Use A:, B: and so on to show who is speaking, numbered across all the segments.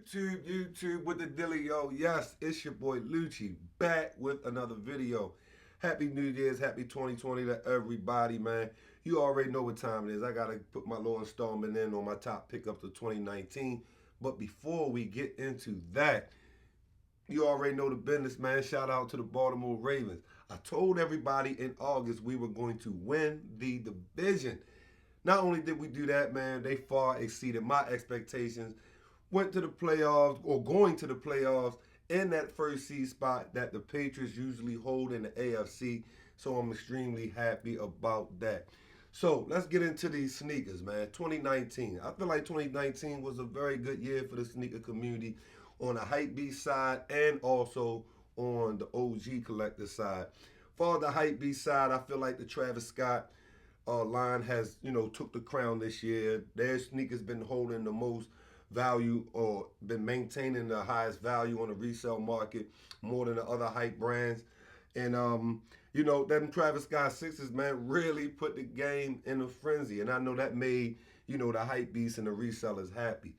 A: YouTube with the Dealio. Yes, it's your boy Lucci back with another video. Happy New Year's, happy 2020 to everybody, man. You already know what time it is. I got to put my little installment in on my top pickups of 2019. But before we get into that, you already know the business, man. Shout out to the Baltimore Ravens. I told everybody in August we were going to win the division. Not only did we do that, man, they far exceeded my expectations. Went to the playoffs, or going to the playoffs, in that first seed spot that the Patriots usually hold in the AFC. So I'm extremely happy about that. So let's get into these sneakers, man. 2019. I feel like 2019 was a very good year for the sneaker community on the hypebeast side and also on the OG collector side. For the hypebeast side, I feel like the Travis Scott line has, took the crown this year. Their sneakers been holding the most value, or been maintaining the highest value on the resale market more than the other hype brands. And them Travis Scott sixes, man, really put the game in a frenzy. And I know that made, the hype beasts and the resellers happy.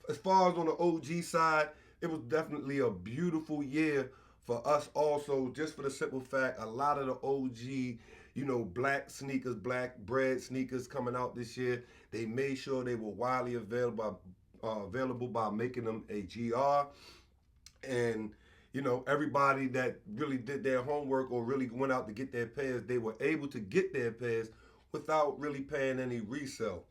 A: As far as on the OG side, it was definitely a beautiful year for us also, just for the simple fact a lot of the OG, black sneakers, black bread sneakers coming out this year, they made sure they were widely available by making them a GR. And everybody that really did their homework or really went out to get their pairs, they were able to get their pairs without really paying any resale.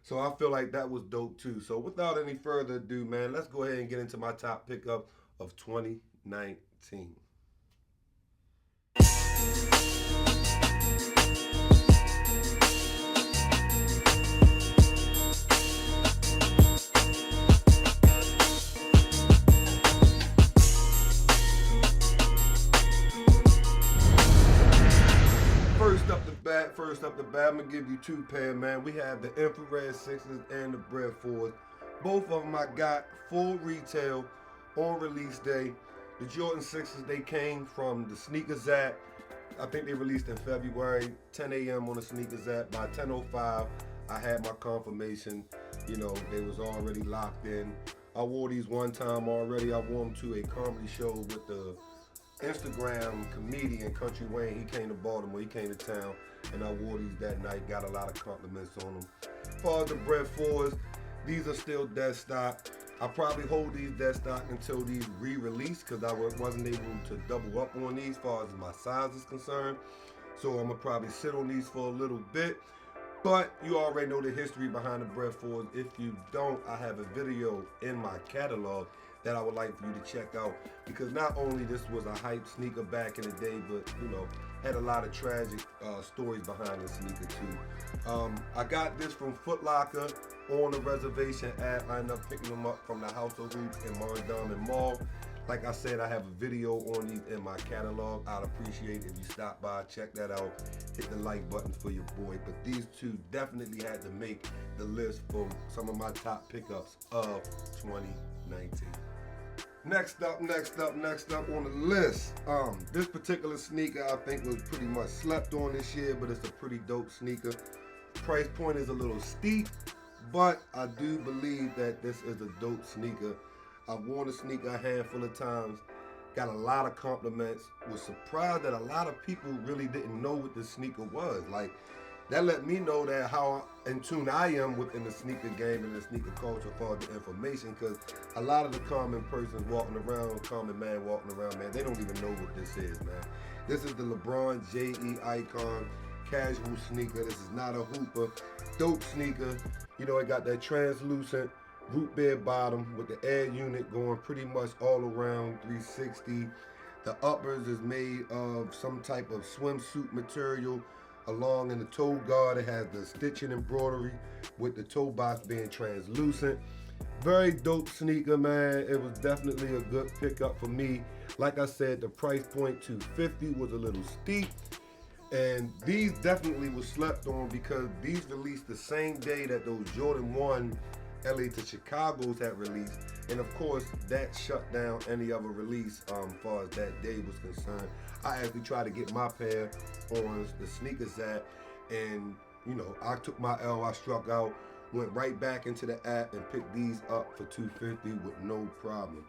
A: So I feel like that was dope too. So without any further ado, man, let's go ahead and get into my top pickup of 2019. First up the bat, I'm gonna give you two pair, man. We have the infrared sixes and the bread fours. Both of them I got full retail on release day. The Jordan sixes, they came from the Sneakers app. I think they released in February, 10 a.m. on the Sneakers app. By 10:05, I had my confirmation. They was already locked in. I wore these one time already. I wore them to a comedy show with the Instagram comedian Country Wayne. He came to Baltimore, he came to town, and I wore these that night. Got a lot of compliments on them. As far as the bread fours, these are still dead stock. I probably hold these dead stock until these re-release, because I wasn't able to double up on these as far as my size is concerned. So I'm gonna probably sit on these for a little bit. But you already know the history behind the bread fours. If you don't, I have a video in my catalog that I would like for you to check out, because not only this was a hype sneaker back in the day, but had a lot of tragic stories behind the sneaker too. I got this from Foot Locker on the reservation app. I ended up picking them up from the House of Hoops in Mondawmin Mall. Like I said, I have a video on these in my catalog. I'd appreciate it if you stop by, check that out, hit the like button for your boy. But these two definitely had to make the list for some of my top pickups of 2019. Next up on the list, this particular sneaker I think was pretty much slept on this year, but it's a pretty dope sneaker. Price point is a little steep, but I do believe that this is a dope sneaker. I've worn the sneaker a handful of times, got a lot of compliments, was surprised that a lot of people really didn't know what this sneaker was. Like, that let me know that how in tune I am within the sneaker game and the sneaker culture for the information, because a lot of the common persons walking around, common man walking around, man, they don't even know what this is, man. This is the LeBron JD Icon casual sneaker. This is not a hooper. Dope sneaker. It got that translucent root beer bottom with the air unit going pretty much all around 360. The uppers is made of some type of swimsuit material. Along in the toe guard, it has the stitching embroidery with the toe box being translucent. Very dope sneaker, man. It was definitely a good pickup for me. Like I said, the price point $250 was a little steep. And these definitely was slept on, because these released the same day that those Jordan 1 LA to Chicago's had released, and of course that shut down any other release as far as that day was concerned. I actually tried to get my pair on the Sneakers app, and I took my L. I struck out went right back into the app and picked these up for $250 with no problem.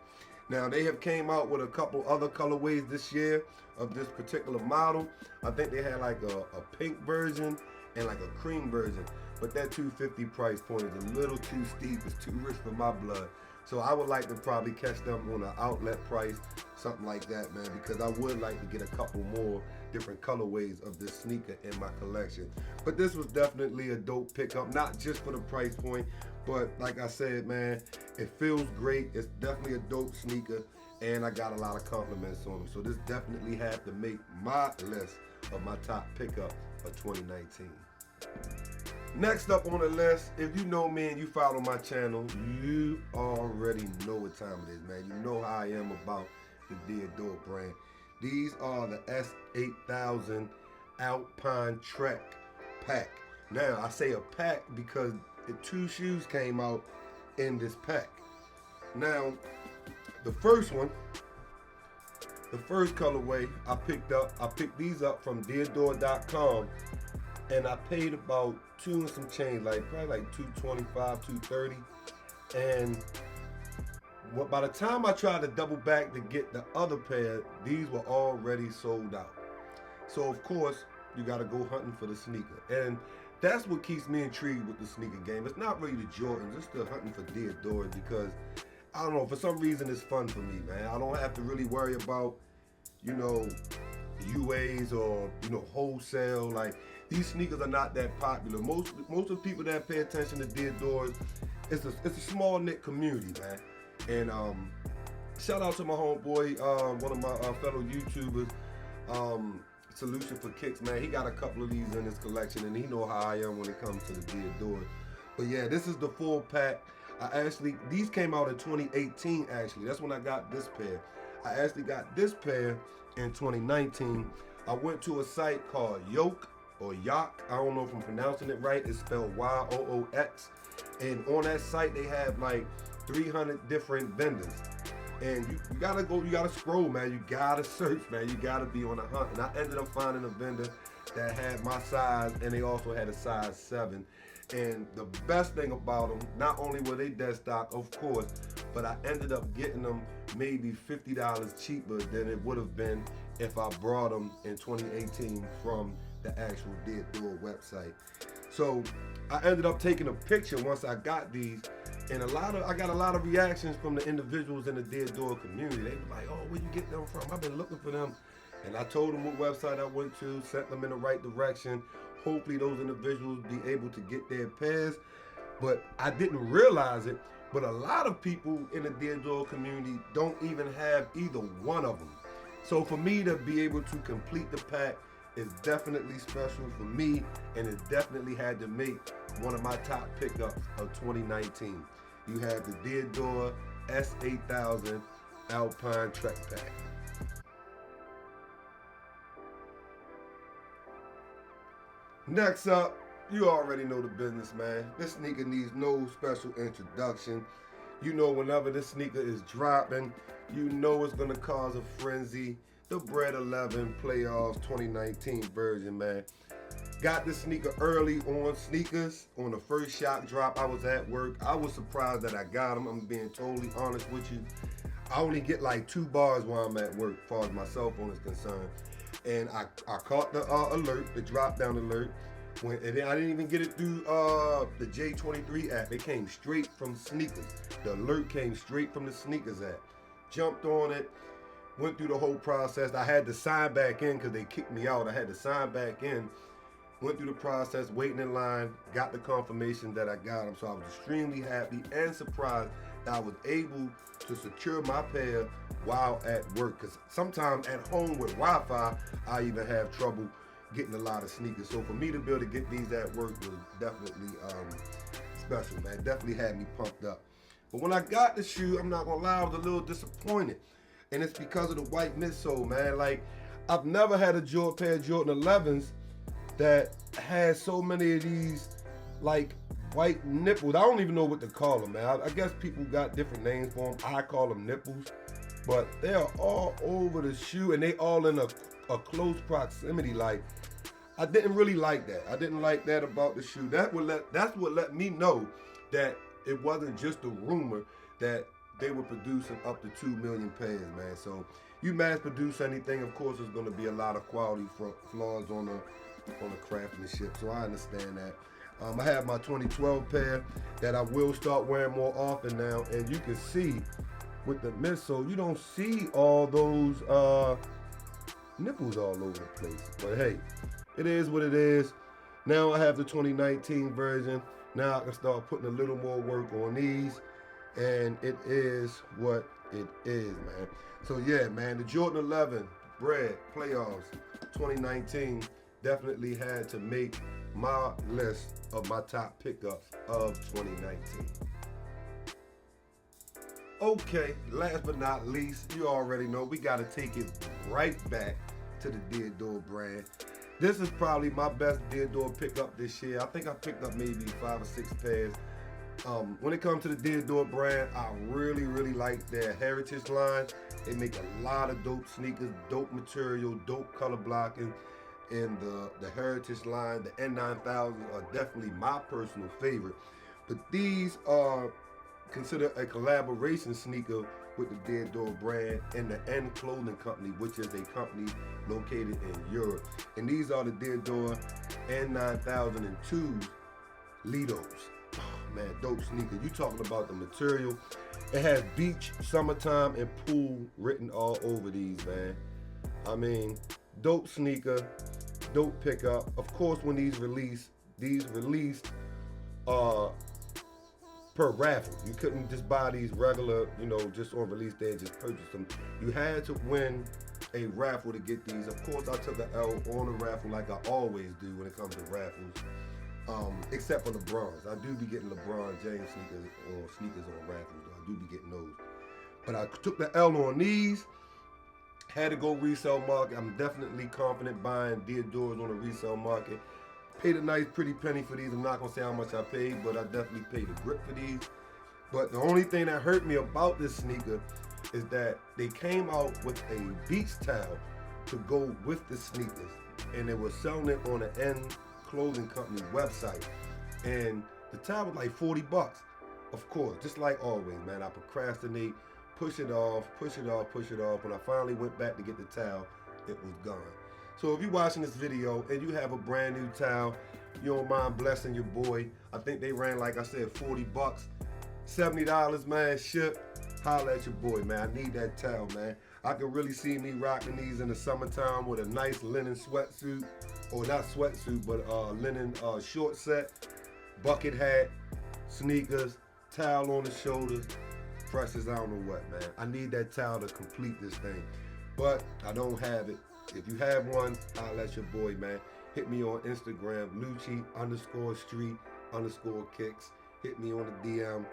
A: Now they have came out with a couple other colorways this year of this particular model. I think they had like a pink version and like a cream version, but that $250 price point is a little too steep. It's too rich for my blood. So I would like to probably catch them on an outlet price, something like that, man, because I would like to get a couple more different colorways of this sneaker in my collection. But this was definitely a dope pickup, not just for the price point, but like I said, man, it feels great. It's definitely a dope sneaker, and I got a lot of compliments on them. So this definitely had to make my list of my top pickup of 2019. Next up on the list, if you know me and you follow my channel, you already know what time it is, man. You know how I am about the Dierdorf Brain. These are the S8000 Alpine Trek pack. Now, I say a pack because the 2 shoes came out in this pack. Now, the first one, the first colorway I picked these up from Dierdorf.com, and I paid about $2 and some change, probably like $225, $230. And by the time I tried to double back to get the other pair, these were already sold out. So of course, you gotta go hunting for the sneaker. And that's what keeps me intrigued with the sneaker game. It's not really the Jordans, it's the hunting for Dierdorf, because I don't know, for some reason it's fun for me, man. I don't have to really worry about, UAs or, wholesale. Like, these sneakers are not that popular. Most of the people that pay attention to Dierdorf, it's a small knit community, man. And shout out to my homeboy, one of my fellow YouTubers, Solution for Kicks, man. He got a couple of these in his collection, and he know how I am when it comes to the Dierdorf. But yeah, this is the full pack. These came out in 2018, actually. That's when I got this pair. I actually got this pair in 2019. I went to a site called Yoke, or Yak. I don't know if I'm pronouncing it right. It's spelled Y-O-O-X. And on that site, they have like 300 different vendors. And you gotta scroll, man. You gotta search, man. You gotta be on a hunt. And I ended up finding a vendor that had my size, and they also had a size 7. And the best thing about them, not only were they dead stock, of course, but I ended up getting them maybe $50 cheaper than it would have been if I brought them in 2018 from the actual Dierdorf website. So I ended up taking a picture once I got these, and I got a lot of reactions from the individuals in the Dierdorf community. They were like, "Oh, where you get them from? I've been looking for them." And I told them what website I went to, sent them in the right direction. Hopefully those individuals be able to get their pairs. But I didn't realize it, but a lot of people in the Dierdorf community don't even have either one of them. So for me to be able to complete the pack is definitely special for me, and it definitely had to make one of my top pickups of 2019. You have the Dierdorf S8000 Alpine Trek Pack. Next up, you already know the business, man. This sneaker needs no special introduction. You know, whenever this sneaker is dropping, you know it's gonna cause a frenzy. The Bread 11 Playoffs 2019 version, man. Got this sneaker early on sneakers. On the first shock drop, I was at work. I was surprised that I got them. I'm being totally honest with you. I only get like 2 bars while I'm at work, as far as my cell phone is concerned. And I caught the alert, the drop down alert. And then I didn't even get it through the J23 app. It came straight from sneakers. The alert came straight from the sneakers app. Jumped on it, went through the whole process. I had to sign back in because they kicked me out. I had to sign back in. Went through the process, waiting in line, got the confirmation that I got them. So I was extremely happy and surprised that I was able to secure my pair while at work. Because sometimes at home with Wi-Fi, I even have trouble getting a lot of sneakers. So for me to be able to get these at work was definitely special, man. Definitely had me pumped up. But when I got the shoe, I'm not gonna lie, I was a little disappointed. And it's because of the white midsole, man. Like, I've never had a pair of Jordan 11s that has so many of these like white nipples. I don't even know what to call them, man. I guess people got different names for them. I call them nipples, but they are all over the shoe, and they all in a close proximity. Like, I didn't really like that. I didn't like that about the shoe. That's what let me know that it wasn't just a rumor that they were producing up to 2 million pairs, man. So you mass produce anything, of course, there's going to be a lot of quality flaws on the craftsmanship. So I understand that. I have my 2012 pair that I will start wearing more often now, and you can see with the midsole, you don't see all those nipples all over the place. But hey, it is what it is. Now I have the 2019 version. Now I can start putting a little more work on these, and it is what it is, man. So yeah, man, the Jordan 11 Bread Playoffs 2019 definitely had to make my list of my top pickups of 2019. Okay, last but not least, you already know we got to take it right back to the Dierdorf brand. This is probably my best Dierdorf pickup this year. I think I picked up maybe 5 or 6 pairs. When it comes to the Dierdorf brand, I really, really like their heritage line. They make a lot of dope sneakers, dope material, dope color blocking. And the heritage line, the N9000s are definitely my personal favorite. But these are considered a collaboration sneaker with the Dierdorf brand and the N Clothing Company, which is a company located in Europe. And these are the Dierdorf N9002 Lidos. Oh, man, dope sneaker. You talking about the material. It has beach, summertime, and pool written all over these, man. I mean, dope sneaker, dope pickup. Of course, when these released per raffle. You couldn't just buy these regular, just on release day and just purchase them. You had to win a raffle to get these. Of course, I took an L on a raffle like I always do when it comes to raffles, except for LeBron's. I do be getting LeBron James sneakers on raffles, though. I do be getting those. But I took the L on these. Had to go resale market. I'm definitely confident buying Dierdorfs on the resale market. Paid a nice pretty penny for these. I'm not gonna say how much I paid, but I definitely paid a grip for these. But the only thing that hurt me about this sneaker is that they came out with a beach towel to go with the sneakers, and they were selling it on the N Clothing Company website. And the towel was like $40. Of course, just like always, man, I procrastinate, push it off. When I finally went back to get the towel, it was gone. So if you're watching this video and you have a brand new towel, you don't mind blessing your boy. I think they ran, like I said, $40, $70, man, ship. Holla at your boy, man. I need that towel, man. I can really see me rocking these in the summertime with a nice linen sweatsuit, or not sweatsuit, but linen short set, bucket hat, sneakers, towel on the shoulders, fresh as I don't know what, man. I need that towel to complete this thing, but I don't have it. If you have one, I'll let your boy, man. Hit me on Instagram, Lucci_street_kicks. Hit me on the DM,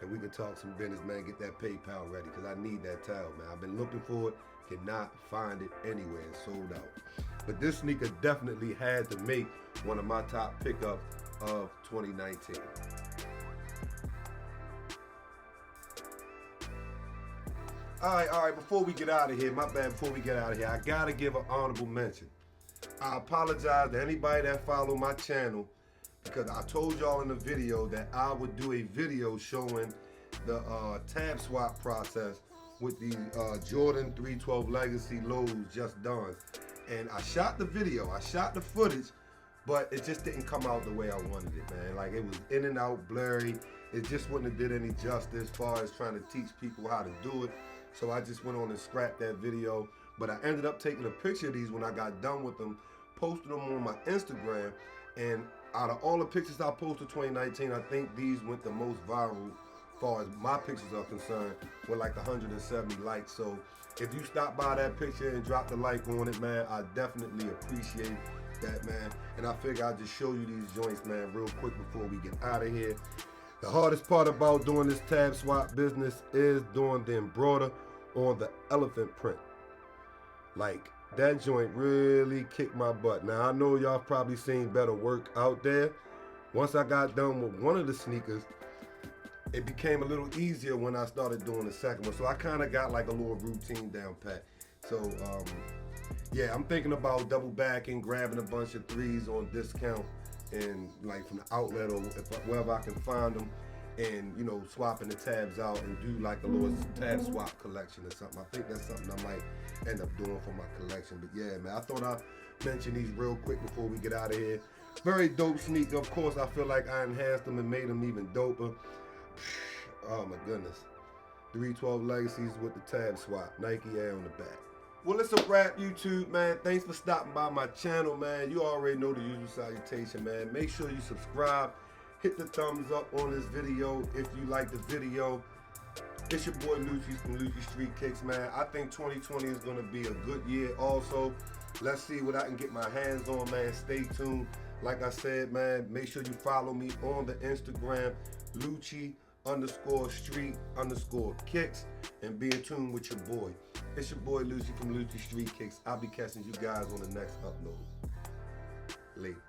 A: and we can talk some business, man. Get that PayPal ready, because I need that towel, man. I've been looking for it, cannot find it anywhere. It's sold out. But this sneaker definitely had to make one of my top pickups of 2019. All right, before we get out of here, I gotta give an honorable mention. I apologize to anybody that follow my channel, because I told y'all in the video that I would do a video showing the tab swap process with the Jordan 312 Legacy lows just done. And I shot the video, I shot the footage, but it just didn't come out the way I wanted it, man. Like, it was in and out, blurry. It just wouldn't have did any justice as far as trying to teach people how to do it. So I just went on and scrapped that video. But I ended up taking a picture of these when I got done with them, posted them on my Instagram, and out of all the pictures I posted 2019, I think these went the most viral as far as my pictures are concerned, with like 170 likes. So if you stop by that picture and drop the like on it, man, I definitely appreciate that, man. And I figure I'll just show you these joints, man, real quick before we get out of here. The hardest part about doing this tab swap business is doing the embroider on the elephant print. Like, that joint really kicked my butt. Now, I know y'all probably seen better work out there. Once I got done with one of the sneakers, it became a little easier when I started doing the second one. So I kind of got like a little routine down pat. So yeah, I'm thinking about double backing, grabbing a bunch of threes on discount, and like from the outlet or wherever I can find them, and you know, swapping the tabs out and do like a little tab swap collection or something. I think that's something I might end up doing for my collection. But yeah, man, I thought I'd mention these real quick before we get out of here. Very dope sneaker. Of course, I feel like I enhanced them and made them even doper. Oh my goodness. 312 Legacies with the tab swap. Nike Air on the back. Well, it's a wrap, YouTube, man. Thanks for stopping by my channel, man. You already know the usual salutation, man. Make sure you subscribe. Hit the thumbs up on this video if you like the video. It's your boy Lucci from Lucci Street Kicks, man. I think 2020 is going to be a good year also. Let's see what I can get my hands on, man. Stay tuned. Like I said, man, make sure you follow me on the Instagram, Lucci_Street_Kicks, and be in tune with your boy. It's your boy Lucci from Lucci Street Kicks. I'll be catching you guys on the next upload. Later.